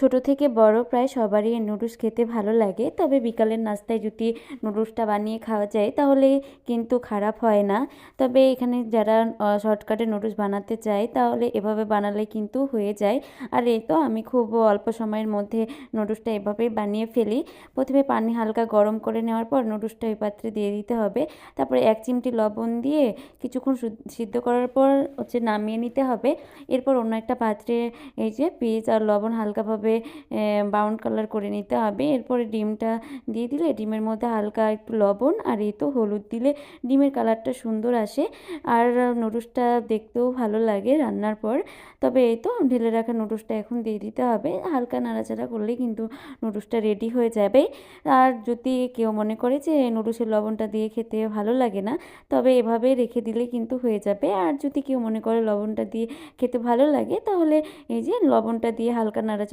ছোট থেকে বড় প্রায় সবারই নুডলস খেতে ভালো লাগে, তবে বিকালের নাস্তায় যদি নুডলসটা বানিয়ে খাওয়া যায় তাহলে কিন্তু খারাপ হয় না। তবে এখানে যারা শর্টকাটে নুডলস বানাতে চায় তাহলে এভাবে বানালে কিন্তু হয়ে যায়। আর এই তো আমি খুব অল্প সময়ের মধ্যে নুডলসটা এভাবেই বানিয়ে ফেলি। প্রথমে পানি হালকা গরম করে নেওয়ার পর নুডলসটা ওই পাত্রে দিয়ে দিতে হবে। তারপরে 1 চিমটি লবণ দিয়ে কিছুক্ষণ সিদ্ধ করার পর নামিয়ে নিতে হবে। এরপর অন্য একটা পাত্রে এই যে পেঁয়াজ আর লবণ হালকাভাবে ব্রাউন কালার করে নিতে হবে। এরপরে ডিমটা দিয়ে দিলে ডিমের মধ্যে হালকা একটু লবণ আর এই তো হলুদ দিলে ডিমের কালারটা সুন্দর আসে আর নুডলসটা দেখতেও ভালো লাগে রান্নার পর। তবে এই তো ঢেলে রাখা নুডলসটা এখন দিয়ে দিতে হবে, হালকা নাড়াচাড়া করলেই কিন্তু নুডলসটা রেডি হয়ে যাবে। আর যদি কেউ মনে করে যে নুডলসের লবণটা দিয়ে খেতে ভালো লাগে না, তবে এভাবে রেখে দিলে কিন্তু হয়ে যাবে। আর যদি কেউ মনে করে লবণটা দিয়ে খেতে ভালো লাগে তাহলে এই যে লবণটা দিয়ে হালকা নাড়াচাড়া